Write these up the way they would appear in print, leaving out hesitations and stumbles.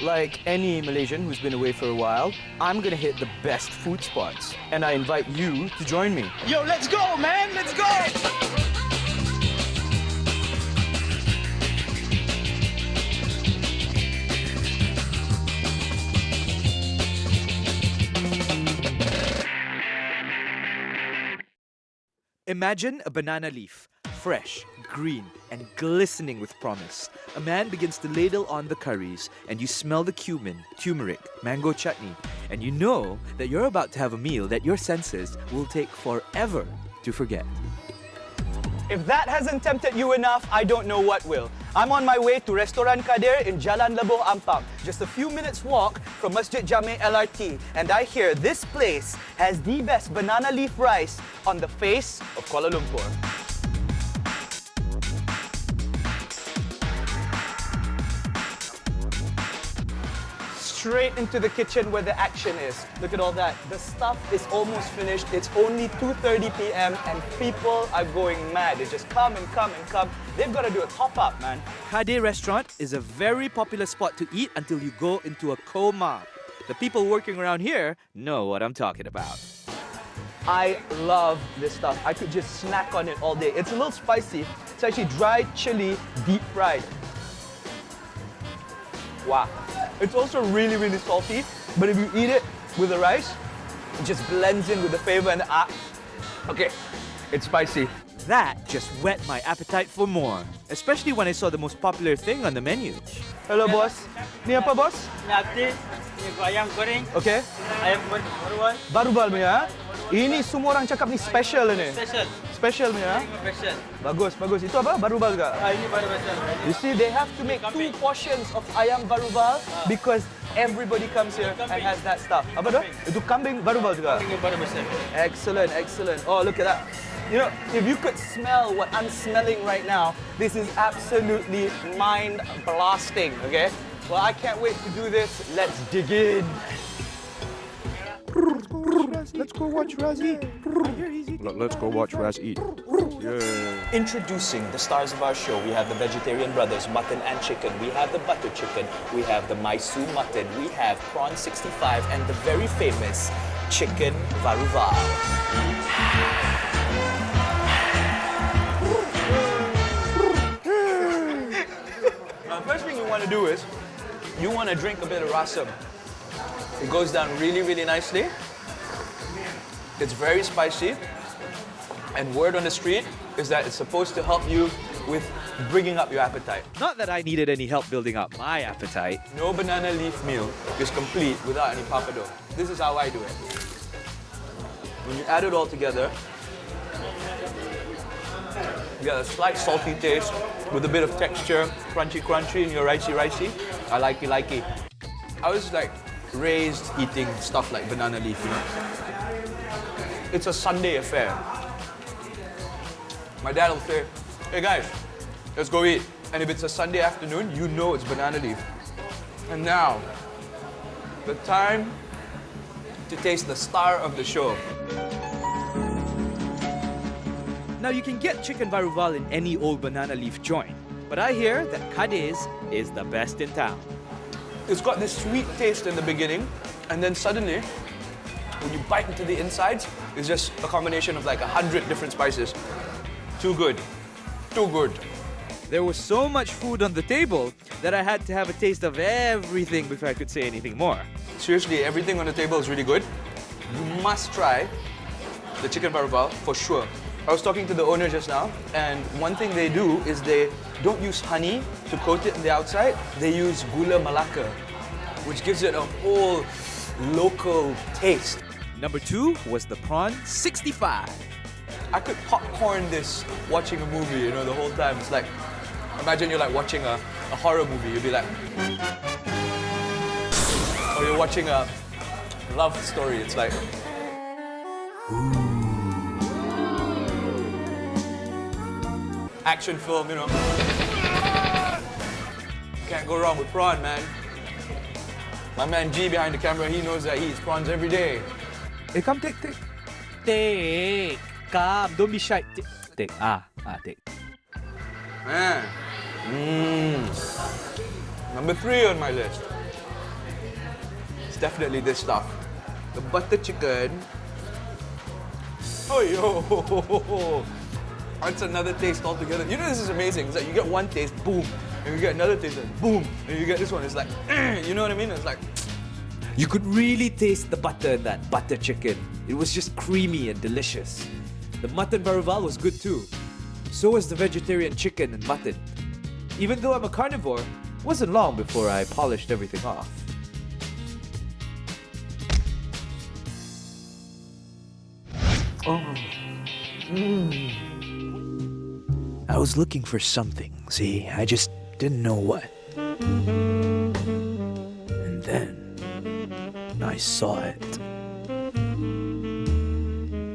like any Malaysian who's been away for a while, I'm gonna hit the best food spots. And I invite you to join me. Yo, let's go, man! Let's go! Imagine a banana leaf, fresh, green, and glistening with promise. A man begins to ladle on the curries, and you smell the cumin, turmeric, mango chutney, and you know that you're about to have a meal that your senses will take forever to forget. If that hasn't tempted you enough, I don't know what will. I'm on my way to Restaurant Kadir in Jalan Lebuh Ampang, just a few minutes walk from Masjid Jame LRT, and I hear this place has the best banana leaf rice on the face of Kuala Lumpur. Straight into the kitchen where the action is. Look at all that. The stuff is almost finished. It's only 2:30 p.m. and people are going mad. They just come and come and come. They've got to do a top-up, man. Kadir restaurant is a very popular spot to eat until you go into a coma. The people working around here know what I'm talking about. I love this stuff. I could just snack on it all day. It's a little spicy. It's actually dried chili, deep fried. Wow. It's also really, really salty, but if you eat it with the rice, it just blends in with the flavor and okay, it's spicy. That just whet my appetite for more, especially when I saw the most popular thing on the menu. Hello, boss. Ni apa, boss? Nasi, ni ayam goreng, Okay. ayam barual, Barubal punya. Ini semua orang cakap ni special ni. special, Special punya. special. Bagus, bagus. Itu apa? Barubal juga. Ini baru special. You see, they have to make 2 portions of ayam barubal because everybody comes here and has that stuff. Apa tu? Itu kambing barubal juga. Ini baru special. Excellent, excellent. Oh, look at that. You know, if you could smell what I'm smelling right now, this is absolutely mind-blasting, okay? Well, I can't wait to do this. Let's dig in. Let's go watch Raz eat. Let's go watch Raz eat. Yeah. Introducing the stars of our show. We have the Vegetarian Brothers, mutton and chicken. We have the butter chicken. We have the Maisu mutton. We have prawn 65 and the very famous chicken varuval. Now, first thing you want to do is, you want to drink a bit of rasam. It goes down really, really nicely. It's very spicy. And word on the street is that it's supposed to help you with bringing up your appetite. Not that I needed any help building up my appetite. No banana leaf meal is complete without any papadum. This is how I do it. When you add it all together, you get a slight salty taste with a bit of texture, crunchy in your ricey. I likey. I was like raised eating stuff like banana leaf, you know. It's a Sunday affair. My dad will say, hey guys, let's go eat. And if it's a Sunday afternoon, you know it's banana leaf. And now, the time to taste the star of the show. Now you can get chicken varuval in any old banana leaf joint, but I hear that Kadir's is the best in town. It's got this sweet taste in the beginning, and then suddenly, when you bite into the insides, it's just a combination of like 100 different spices. Too good. Too good. There was so much food on the table that I had to have a taste of everything before I could say anything more. Seriously, everything on the table is really good. You must try the chicken varuval for sure. I was talking to the owner just now, and one thing they do is they don't use honey to coat it on the outside. They use gula melaka, which gives it a whole local taste. Number 2 was the prawn 65. I could popcorn this watching a movie, you know, the whole time. It's like, imagine you're like watching a horror movie. You'd be like, or you're watching a love story. It's like, action film, you know. Can't go wrong with prawn, man. My man G behind the camera, he knows that he eats prawns every day. Hey, come take. Take. Come, don't be shy. Take. Take. Man. Number 3 on my list. it's definitely this stuff. The butter chicken. Oh yo! That's another taste altogether. You know this is amazing. It's like you get one taste, boom, and you get another taste, and boom, and you get this one. It's like, you know what I mean? It's like. You could really taste the butter in that butter chicken. It was just creamy and delicious. The mutton baruval was good too. So was the vegetarian chicken and mutton. Even though I'm a carnivore, it wasn't long before I polished everything off. I was looking for something, see? I just didn't know what. And then I saw it.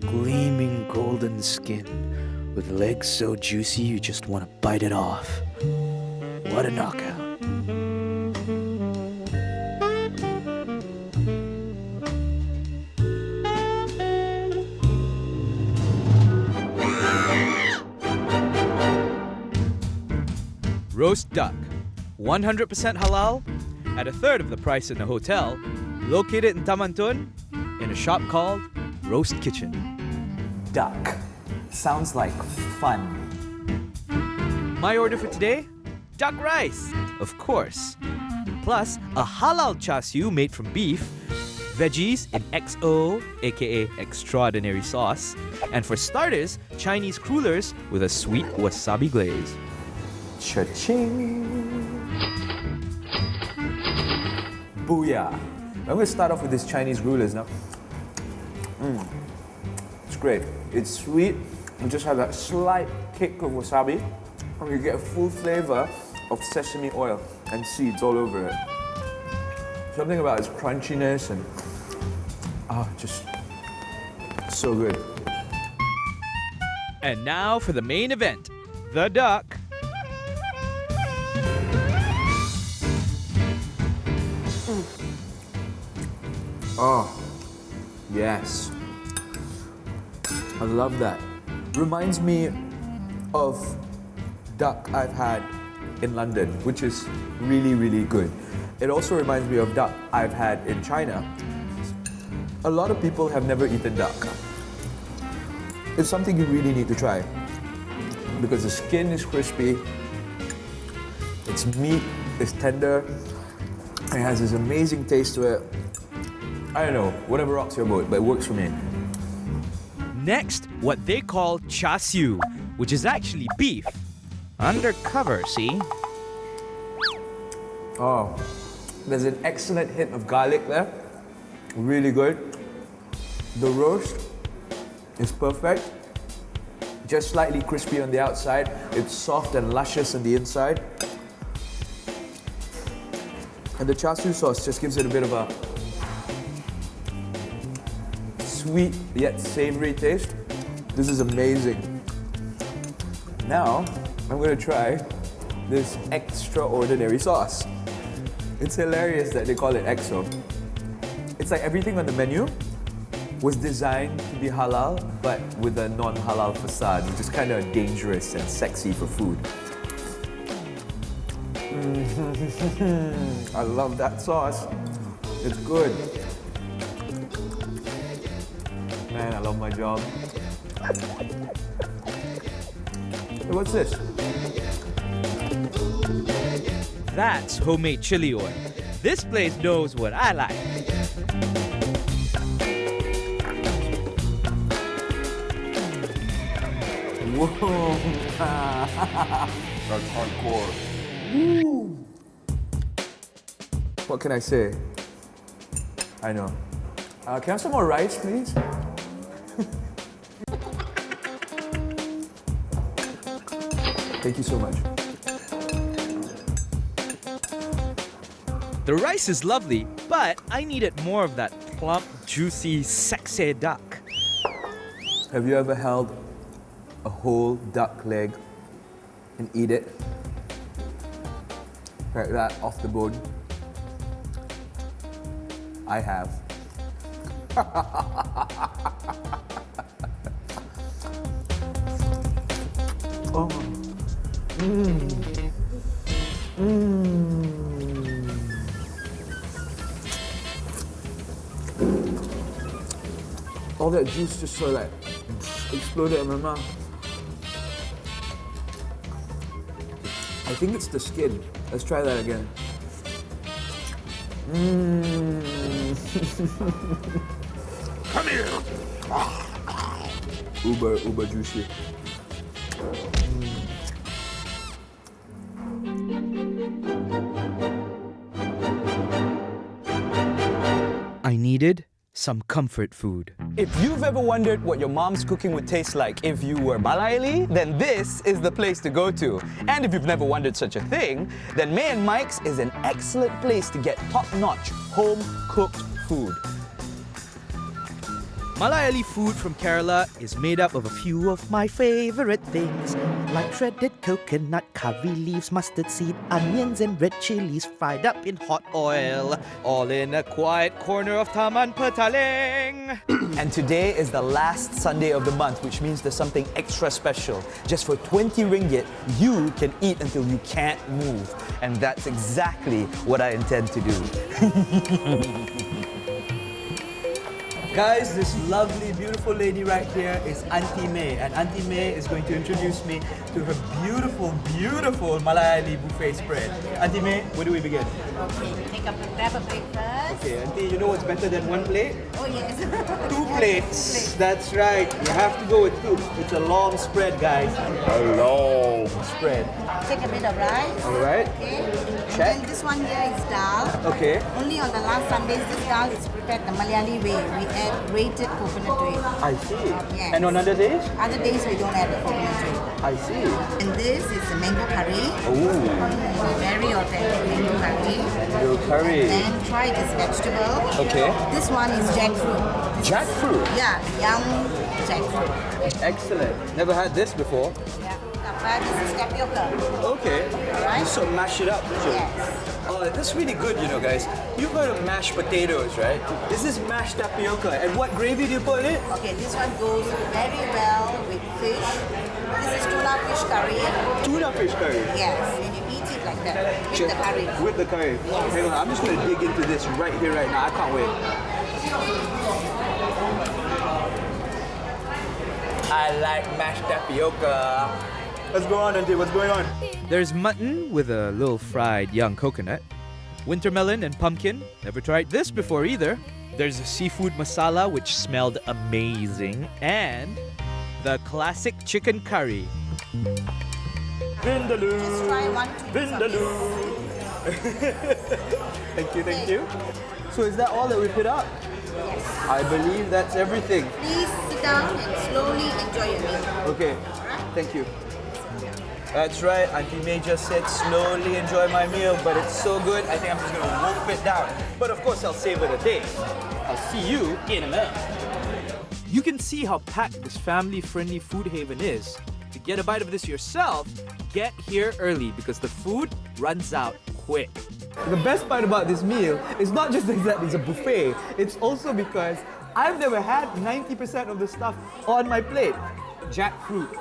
Gleaming golden skin with legs so juicy you just want to bite it off. What a knockout. Roast duck, 100% halal, at a third of the price in the hotel, located in Tonton, in a shop called Roast Kitchen. Duck. Sounds like fun. My order for today? Duck rice, of course. Plus, a halal char siu made from beef, veggies in XO, aka extraordinary sauce, and for starters, Chinese crullers with a sweet wasabi glaze. Cha-ching! Booyah! I'm going to start off with this Chinese rulers now. It's great. It's sweet. You just have that slight kick of wasabi, and you get a full flavor of sesame oil and seeds all over it. Something about its crunchiness and just so good. And now for the main event, the duck. Oh, yes. I love that. Reminds me of duck I've had in London, which is really, really good. It also reminds me of duck I've had in China. A lot of people have never eaten duck. It's something you really need to try because the skin is crispy, its meat is tender, it has this amazing taste to it. I don't know, whatever rocks your boat, but it works for me. Next, what they call char siu, which is actually beef. Undercover, see? Oh, there's an excellent hint of garlic there. Really good. The roast is perfect. Just slightly crispy on the outside. It's soft and luscious on the inside. And the char siu sauce just gives it a bit of a sweet yet savory taste. This is amazing. Now, I'm gonna try this extraordinary sauce. It's hilarious that they call it EXO. It's like everything on the menu was designed to be halal, but with a non-halal facade, which is kind of dangerous and sexy for food. I love that sauce. It's good. Man, I love my job. Hey, what's this? That's homemade chili oil. This place knows what I like. Whoa! That's hardcore. Woo. What can I say? I know. Can I have some more rice, please? Thank you so much. The rice is lovely, but I needed more of that plump, juicy, sexy duck. Have you ever held a whole duck leg and eat it? Like that, off the bone? I have. Oh. all that juice just sort of like exploded in my mouth. I think it's the skin. Let's try that again. Come here. Uber juicy. I needed some comfort food. If you've ever wondered what your mom's cooking would taste like if you were Malayalee, then this is the place to go to. And if you've never wondered such a thing, then May and Mike's is an excellent place to get top-notch home-cooked food. Malayalee Food from Kerala is made up of a few of my favorite things, like shredded coconut, curry leaves, mustard seed, onions, and red chilies fried up in hot oil, all in a quiet corner of Taman Petaling. And today is the last Sunday of the month, which means there's something extra special. Just for 20 ringgit, you can eat until you can't move. And that's exactly what I intend to do. Guys, this lovely, beautiful lady right here is Auntie May. And Auntie May is going to introduce me to her beautiful, beautiful Malayalee buffet spread. Auntie May, where do we begin? Okay, grab a plate first. Okay, Auntie, you know what's better than one plate? Oh yes. 2 plates. That's right. You have to go with 2. It's a long spread, guys. A long Spread. Take a bit of rice. All right. Okay. And Check. then this one here is dal. Okay. Only on the last Sundays, this dal is prepared the Malayali way. We add grated coconut to it. I see. Yes. And on other days? Other days we don't add the coconut to it. I see. And this is the mango curry. Ooh, Very authentic mango curry. mango curry. And try this vegetable. Okay. This one is jackfruit. Jackfruit. Yeah, young jackfruit. Excellent. Never had this before. Yeah. This is tapioca. Okay. Right? You sort of mash it up, don't you? Yes. Oh, that's really good, you know, guys. You've heard of mashed potatoes, right? This is mashed tapioca. And what gravy do you put in it? Okay, this one goes very well with fish. This is tuna fish curry. Tuna fish curry. Yes, and you eat it like that with the curry. With the curry. Yes. Hang on, I'm just going to dig into this right here, right now. I can't wait. I like mashed tapioca. What's going on, Auntie? What's going on? There's mutton with a little fried young coconut, winter melon and pumpkin. Never tried this before either. There's a seafood masala which smelled amazing, and the classic chicken curry. Vindaloo. Just try 1, 2 Vindaloo. Thank you, thank Okay. you. So is that all that we put up? Yes. I believe that's everything. Please sit down and slowly enjoy your meal. Okay, thank you. That's right, Auntie May just said slowly enjoy my meal, but it's so good, I think I'm just gonna wolf it down. But of course, I'll savor the taste. I'll see you in a minute. You can see how packed this family-friendly food haven is. To get a bite of this yourself, get here early because the food runs out quick. The best part about this meal is not just that it's a buffet, it's also because I've never had 90% of the stuff on my plate. Jackfruit.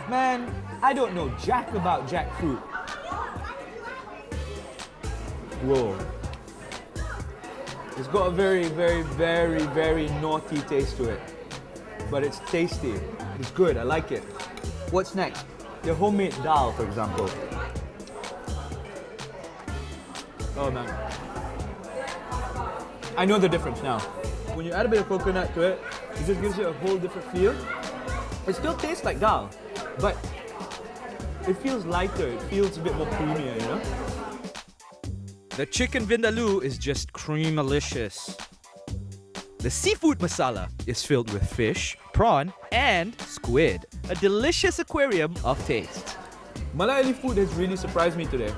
Man, I don't know jack about jackfruit. Whoa. It's got a very, very, very, very naughty taste to it. But it's tasty. It's good, I like it. What's next? Your homemade dal, for example. Oh man. I know the difference now. When you add a bit of coconut to it, it just gives it a whole different feel. It still tastes like dal, but it feels lighter, it feels a bit more creamier, you know? The chicken vindaloo is just creamalicious. The seafood masala is filled with fish, prawn, and squid. A delicious aquarium of taste. Malayalee food has really surprised me today.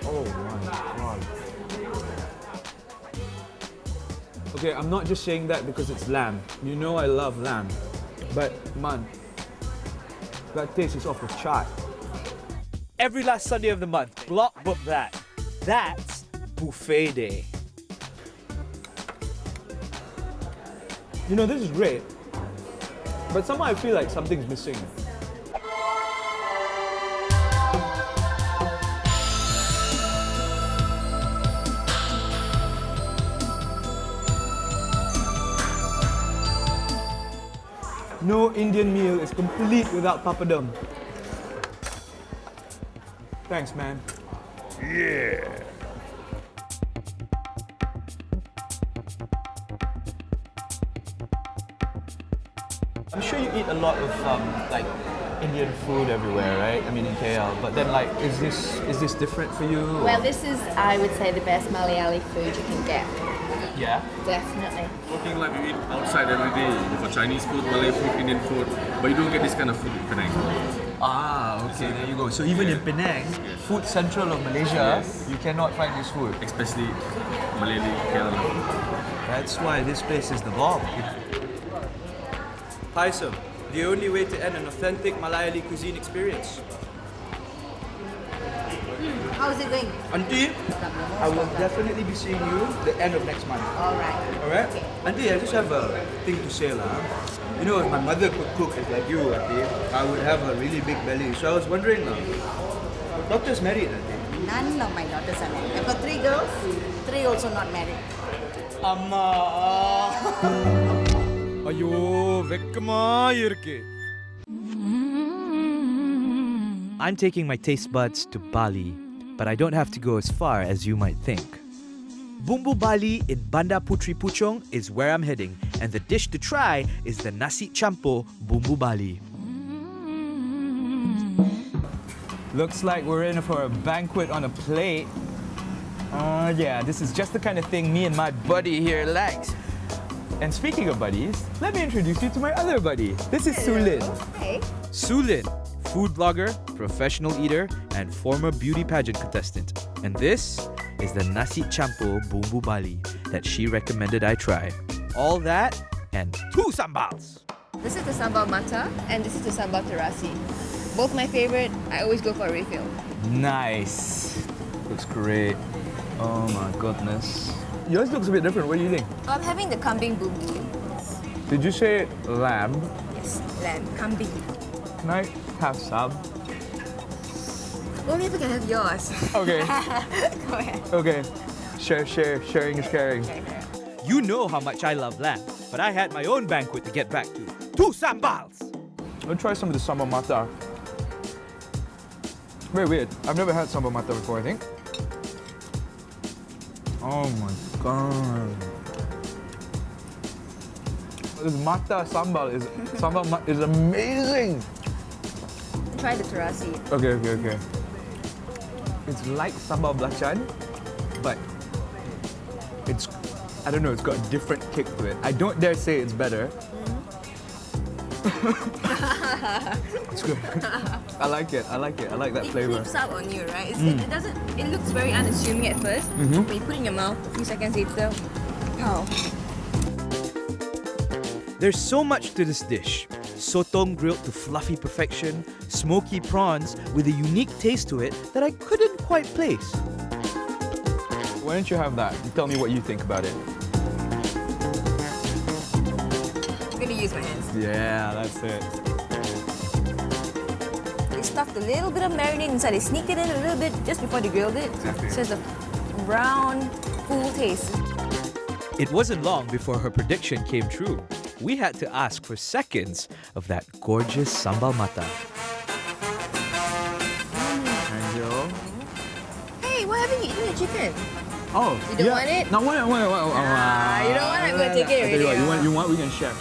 Oh my god. Okay, I'm not just saying that because it's lamb. You know I love lamb. But man, that taste is off the chart. Every last Sunday of the month, block book that. That's buffet day. You know, this is great. But somehow I feel like something's missing. No Indian meal is complete without papadum. Thanks, man. I'm sure you eat a lot of like Indian food everywhere, right? I mean in KL. But then like, is this different for you? Well, this is, I would say, the best Malayalee food you can get. Yeah. Definitely. Working life, you eat outside every day for Chinese food, Malay food, Indian food, but you don't get this kind of food in Penang. Ah, okay, there you go. So even in Penang, food central of Malaysia, you cannot find this food. Especially Malayalee, Kerala. That's why this place is the bomb. Paisam, the only way to end an authentic Malayalee cuisine experience. How's it going? Auntie, I will definitely be seeing you the end of next month. Alright. Alright? Okay. Auntie, I just have a thing to say lah. You know, if my mother could cook like you, Auntie, I would have a really big belly. So I was wondering, your daughter's married, Auntie? None of my daughters are married. I've got 3 girls, 3 also not married. Amma. Ayyo, vekkama irke. I'm taking my taste buds to Bali, but I don't have to go as far as you might think. Bumbu Bali in Bandar Putri Puchong is where I'm heading, and the dish to try is the nasi campur Bumbu Bali. Looks like we're in for a banquet on a plate. Yeah, this is just the kind of thing me and my buddy here likes. And speaking of buddies, let me introduce you to my other buddy. This is Sulin. Hey. Sulin, food blogger, professional eater, and former beauty pageant contestant. And this is the nasi campur Bumbu Bali that she recommended I try. All that and 2 sambals. This is the sambal mata, and this is the sambal terasi. Both my favorite. I always go for a refill. Nice. Looks great. Oh my goodness. Yours looks a bit different. What do you think? I'm having the kambing bumbu. Did you say lamb? Yes, lamb, kambing. Can I have some? Only if I can have yours. Okay. Go ahead. Okay. Sharing is caring. You know how much I love lamb, but I had my own banquet to get back to. 2 sambals! Let's try some of the sambal mata. Very weird. I've never had sambal mata before, I think. Oh my god. This mata sambal is amazing. Try the terasi. Okay. It's like sambal belacan, but it's, I don't know, it's got a different kick to it. I don't dare say it's better. It's good. I like it. I like that It flavor. creeps out on you, right? It doesn't. It looks very unassuming at first. When you put it in your mouth, a few seconds later, wow. There's so much to this dish. Sotong grilled to fluffy perfection, smoky prawns with a unique taste to it that I couldn't quite place. Why don't you have that? Tell me what you think about it. I'm gonna use my hands. Yeah, that's it. They stuffed a little bit of marinade inside. They sneaked it in a little bit just before they grilled it. So it's a brown, full taste. It wasn't long before her prediction came true. We had to ask for seconds of that gorgeous sambal mata. Thank you. Hey, why haven't you eaten your chicken? Oh, You don't want it? No, I want it. You don't want it? I'm gonna take it I tell you already. what, you want, we can share.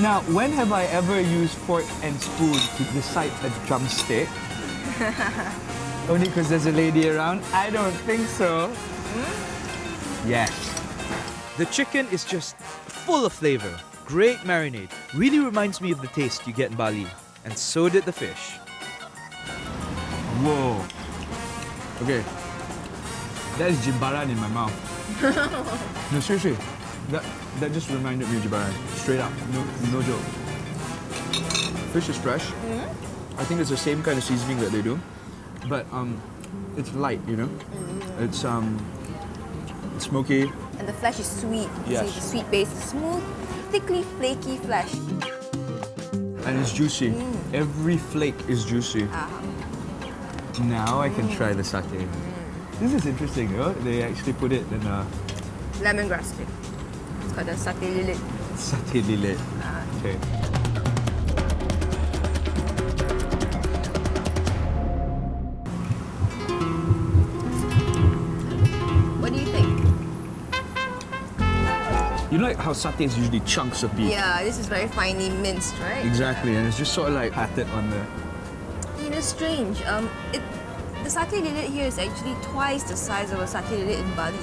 Now, when have I ever used fork and spoon to decide a drumstick? Only because there's a lady around? I don't think so. Yes. The chicken is just full of flavor, great marinade, really reminds me of the taste you get in Bali. And so did the fish. Whoa. Okay. That is jimbaran in my mouth. No, seriously. That just reminded me of jimbaran. Straight up. No joke. Fish is fresh. I think it's the same kind of seasoning that they do. But it's light, you know? It's smoky. And the flesh is sweet. Yes. See, the sweet base, smooth, thickly flaky flesh. And it's juicy. Every flake is juicy. Now I can try the satay. This is interesting, you know? They actually put it in a Lemongrass stick. It's called the satay lilit. satay lilit. satay. What do you think? You know like how satay is usually chunks of beef? Yeah, this is very finely minced, right? Exactly, and it's just sort of like patted on the... You know, strange. The satay lilit here is actually twice the size of a satay lilit in Bali.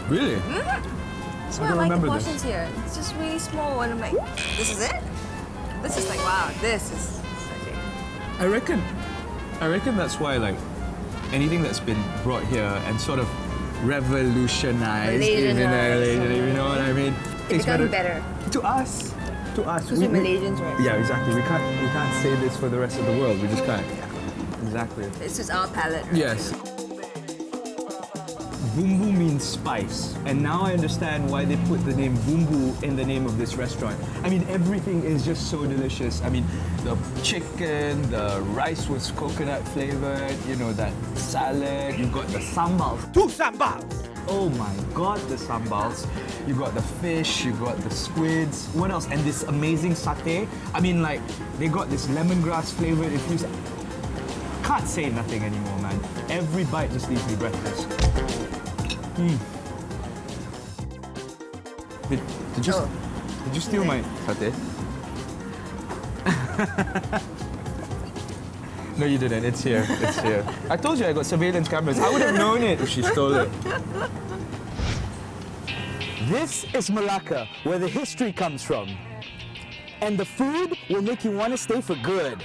Really? That's why I don't like the remember this. portions here. It's just really small, and I'm like, this is it? This is like, wow, this is satay. I reckon that's why like anything that's been brought here and sort of revolutionized even Malaysianized. you know what I mean? It's becoming better. To us. Because we're Malaysians, right? Yeah, exactly. We can't say this for the rest of the world. We just can't. Exactly. This is our palate. Right? Yes. Bumbu means spice, and now I understand why they put the name Bumbu in the name of this restaurant. I mean, everything is just so delicious. I mean, the chicken, the rice was coconut flavored, you know, that salad, you got the sambals. 2 sambals! Oh my god, the sambals. You got the fish, you got the squids. What else? And this amazing satay. I mean, like, they got this lemongrass flavored infused. Can't say nothing anymore, man. Every bite just leaves me breathless. Did you steal my satay? No, you didn't. It's here. It's here. I told you I got surveillance cameras. I would have known it if she stole it. This is Malacca, where the history comes from. And the food will make you want to stay for good.